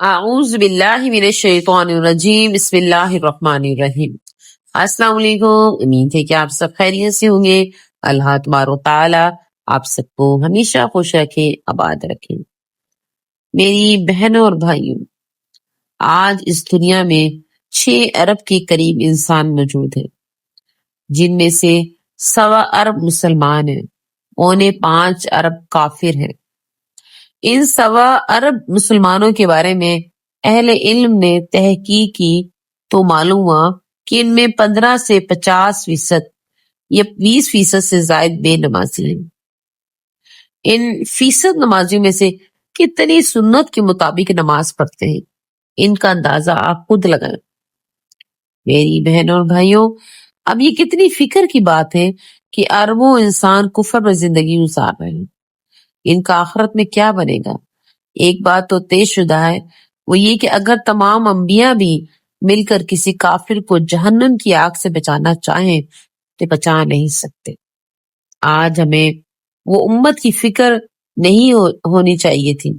اعوذ باللہ من الشیطان الرجیم، بسم اللہ الرحمن الرحیم۔ السلام علیکم، امید ہے کہ آپ سب خیریت سے ہوں گے۔ اللہ تبارک و تعالی آپ سب کو ہمیشہ خوش رکھے، آباد رکھے۔ میری بہنوں اور بھائیوں، آج اس دنیا میں 6 ارب کے قریب انسان موجود ہیں، جن میں سے 1.25 ارب مسلمان ہیں، 5.25 ارب کافر ہیں۔ ان 1.25 ارب مسلمانوں کے بارے میں اہل علم نے تحقیق کی تو معلوم ہوا کہ ان میں 15 سے 50% یا 20% سے زائد بے نمازی ہیں۔ ان فیصد نمازیوں میں سے کتنی سنت کے مطابق نماز پڑھتے ہیں، ان کا اندازہ آپ خود لگائیں۔ میری بہنوں اور بھائیوں، اب یہ کتنی فکر کی بات ہے کہ اربوں انسان کفر میں زندگی گزار رہے ہیں۔ ان کا آخرت میں کیا بنے گا؟ ایک بات تو طے شدہ ہے، وہ یہ کہ اگر تمام انبیاء بھی مل کر کسی کافر کو جہنم کی آگ سے بچانا چاہیں تو بچا نہیں سکتے۔ آج ہمیں وہ امت کی فکر نہیں ہونی چاہیے تھی۔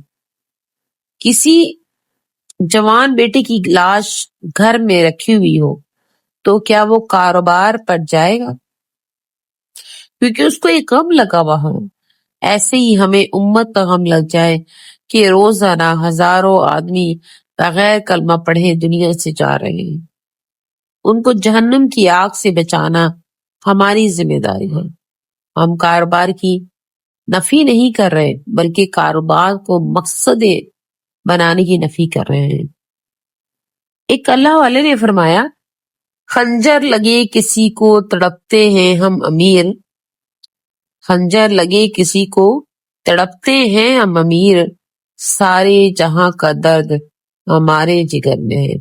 کسی جوان بیٹے کی لاش گھر میں رکھی ہوئی ہو تو کیا وہ کاروبار پر جائے گا؟ کیونکہ اس کو ایک غم لگا ہوا ہو۔ ایسے ہی ہمیں امت کا غم لگ جائے کہ روزانہ ہزاروں آدمی بغیر کلمہ پڑھے دنیا سے جا رہے ہیں۔ ان کو جہنم کی آگ سے بچانا ہماری ذمہ داری ہے۔ ہم کاروبار کی نفی نہیں کر رہے، بلکہ کاروبار کو مقصد بنانے کی نفی کر رہے ہیں۔ ایک اللہ والے نے فرمایا، خنجر لگے کسی کو تڑپتے ہیں ہم امیر، خنجر لگے کسی کو تڑپتے ہیں ہم امیر، سارے جہاں کا درد ہمارے جگر میں ہے۔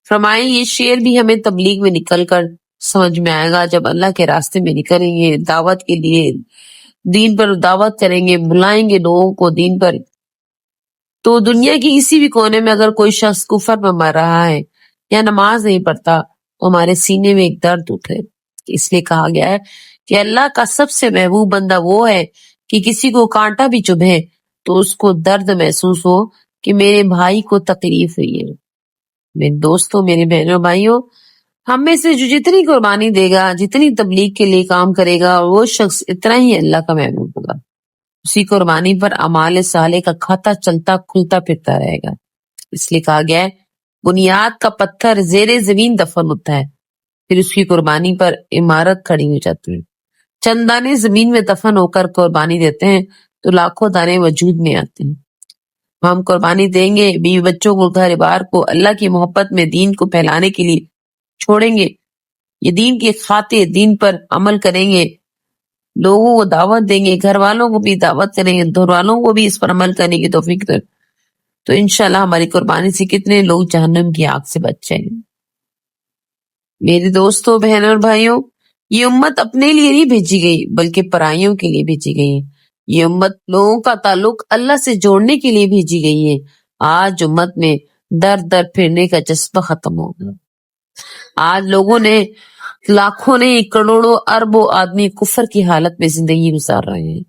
فرمائیں یہ شعر بھی ہمیں تبلیغ میں نکل کر سمجھ میں آئے گا، جب اللہ کے راستے میں نکلیں گے، دعوت کے لیے دین پر دعوت کریں گے، بلائیں گے لوگوں کو دین پر، تو دنیا کی کسی بھی کونے میں اگر کوئی شخص کفر میں مر رہا ہے یا نماز نہیں پڑھتا تو ہمارے سینے میں ایک درد اٹھے۔ اس لیے کہا گیا ہے کہ اللہ کا سب سے محبوب بندہ وہ ہے کہ کسی کو کانٹا بھی چبھے تو اس کو درد محسوس ہو کہ میرے بھائی کو تکلیف ہوئی ہے۔ میرے دوستوں، میرے بہنوں بھائیوں، ہم میں سے جو جتنی قربانی دے گا، جتنی تبلیغ کے لیے کام کرے گا، وہ شخص اتنا ہی اللہ کا محبوب ہوگا۔ اسی قربانی پر اعمال صالح کا کھاتا چلتا کھلتا پھرتا رہے گا۔ اس لیے کہا گیا ہے، بنیاد کا پتھر زیر زمین دفن ہوتا ہے، پھر اس کی قربانی پر عمارت کھڑی ہو جاتی ہے۔ چند دانے زمین میں دفن ہو کر قربانی دیتے ہیں تو لاکھوں دانے وجود میں آتے ہیں۔ ہم قربانی دیں گے، بیوی بچوں کو، گھر بار کو اللہ کی محبت میں دین کو پھیلانے کے لیے چھوڑیں گے، یہ دین کی خاطر دین پر عمل کریں گے، لوگوں کو دعوت دیں گے، گھر والوں کو بھی دعوت کریں گے، گھر والوں کو بھی اس پر عمل کرنے کی توفیق دیں، تو انشاءاللہ ہماری قربانی سے کتنے لوگ جہنم کی آگ سے بچ جائیں گے۔ میرے دوستوں، بہنوں اور بھائیوں، یہ امت اپنے لیے نہیں بھیجی گئی بلکہ پرائیوں کے لیے بھیجی گئی ہے۔ یہ امت لوگوں کا تعلق اللہ سے جوڑنے کے لیے بھیجی گئی ہے۔ آج امت میں در در پھرنے کا جذبہ ختم ہو گیا۔ آج لوگوں نے، لاکھوں نے، کروڑوں اربوں آدمی کفر کی حالت میں زندگی گزار رہے ہیں۔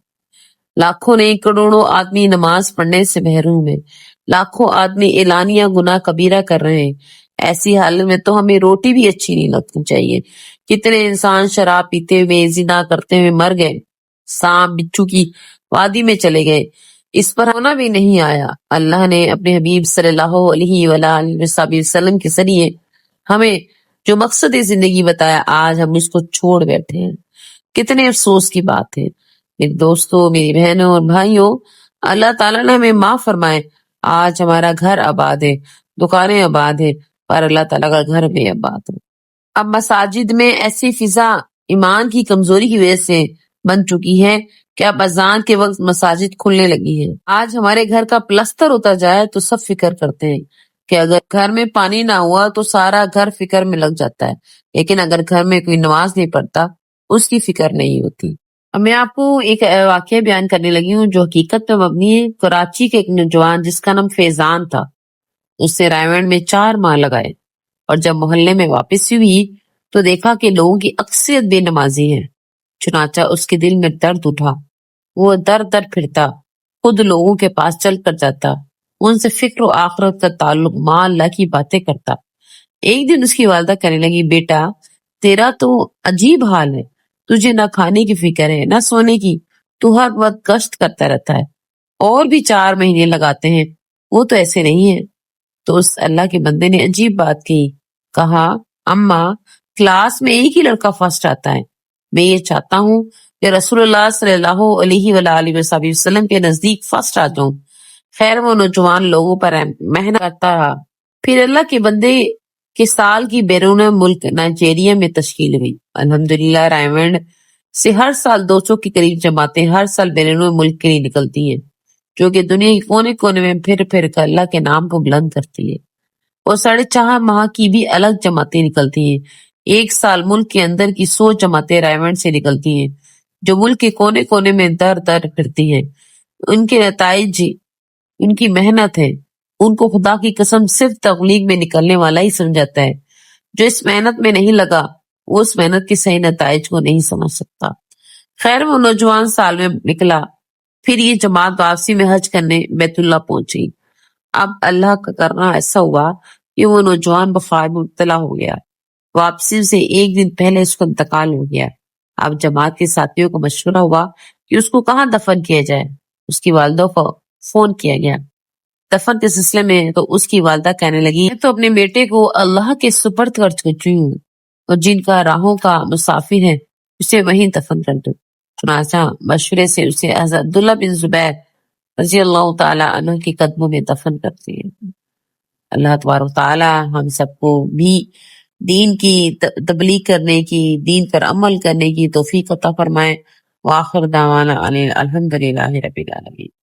لاکھوں نے، کروڑوں آدمی نماز پڑھنے سے محروم ہیں۔ لاکھوں آدمی اعلانیہ گناہ کبیرہ کر رہے ہیں۔ ایسی حالت میں تو ہمیں روٹی بھی اچھی نہیں لگنی چاہیے۔ کتنے انسان شراب پیتے ہوئے، زنا کرتے ہوئے مر گئے، سانپ بچھو کی وادی میں چلے گئے، اس پر ہونا بھی نہیں آیا۔ اللہ نے اپنے حبیب صلی اللہ علیہ وآلہ وسلم کے ذریعے ہمیں جو مقصد زندگی بتایا، آج ہم اس کو چھوڑ بیٹھے ہیں۔ کتنے افسوس کی بات ہے۔ میرے دوستوں، میری بہنوں اور بھائیوں، اللہ تعالیٰ نے ہمیں معاف فرمائے۔ آج ہمارا گھر آباد ہے، دکانیں آباد ہے، پر اللہ تعالیٰ کا گھر بھی آباد ہے۔ اب مساجد میں ایسی فضا ایمان کی کمزوری کی وجہ سے بن چکی ہے کہ اب اذان کے وقت مساجد کھلنے لگی ہے۔ آج ہمارے گھر کا پلستر ہوتا جائے تو سب فکر کرتے ہیں کہ اگر گھر میں پانی نہ ہوا تو سارا گھر فکر میں لگ جاتا ہے، لیکن اگر گھر میں کوئی نماز نہیں پڑھتا اس کی فکر نہیں ہوتی۔ اب میں آپ کو ایک واقعہ بیان کرنے لگی ہوں جو حقیقت پہ مبنی ہے۔ کراچی کے ایک نوجوان جس کا نام فیضان تھا، اس نے رائے میں 4 ماہ لگائے، اور جب محلے میں واپس ہوئی تو دیکھا کہ لوگوں کی اکثریت بے نمازی ہے۔ چنانچہ اس کے دل میں درد اٹھا، وہ در در پھرتا، خود لوگوں کے پاس چل کر جاتا، ان سے فکر و آخرت کا تعلق، ماں اللہ کی باتیں کرتا۔ ایک دن اس کی والدہ کہنے لگی، بیٹا تیرا تو عجیب حال ہے، تجھے نہ کھانے کی فکر ہے نہ سونے کی، تو ہر وقت گشت کرتا رہتا ہے، اور بھی 4 مہینے لگاتے ہیں، وہ تو ایسے نہیں ہے۔ تو اس اللہ کے بندے نے عجیب بات کی، کہا اماں کلاس میں ایک ہی لڑکا فرسٹ آتا ہے، میں یہ چاہتا ہوں کہ رسول اللہ صلی اللہ علیہ وآلہ وسلم کے نزدیک فرسٹ آ جاؤں۔ خیر وہ نوجوان لوگوں پر محنت کرتا رہا۔ پھر اللہ کے بندے کے سال کی بیرون ملک نائجیریا میں تشکیل ہوئی۔ الحمدللہ رائمنڈ سے ہر سال 200 کے قریب جماعتیں ہر سال بیرون ملک کے لیے نکلتی ہیں، جو کہ دنیا کے کونے کونے میں پھر پھر کر اللہ کے نام کو بلند کرتی ہے۔ اور 4.5 ماہ کی بھی الگ جماعتیں نکلتی ہیں۔ ایک سال ملک کے اندر کی 100 جماعتیں رائمنڈ سے نکلتی ہیں، جو ملک کے کونے کونے میں در در پھرتی ہیں۔ ان کے نتائج ان کی محنت ہے، ان کو خدا کی قسم صرف تبلیغ میں نکلنے والا ہی سمجھاتا ہے۔ جو اس محنت میں نہیں لگا وہ اس محنت کے صحیح نتائج کو نہیں سمجھ سکتا۔ خیر وہ نوجوان سال میں نکلا، پھر یہ جماعت واپسی میں حج کرنے بیت اللہ پہنچی۔ اب اللہ کا کرنا ایسا ہوا کہ وہ نوجوان بخار میں مبتلا ہو گیا۔ واپسی سے ایک دن پہلے اس کا انتقال ہو گیا۔ اب جماعت کے ساتھیوں کو مشورہ ہوا کہ اس کو کہاں دفن کیا جائے۔ اس کی والدہ کو فون کیا گیا دفن کے سلسلے میں، تو اس کی والدہ کہنے لگی، میں تو اپنے بیٹے کو اللہ کے سپرد کر چکی ہوں، اور جن کا راہوں کا مسافر ہے اسے وہیں دفن کر دو۔ چنانچہ مشورے سے اسے حضرت عبداللہ بن زبیر رضی اللہ تعالی عنہ کے قدموں میں دفن کرتی ہے۔ اللہ تبارک و تعالی ہم سب کو بھی دین کی تبلیغ کرنے کی، دین پر عمل کرنے کی توفیق عطا فرمائے۔ وآخر دعوانا الحمدللہ رب العالمین۔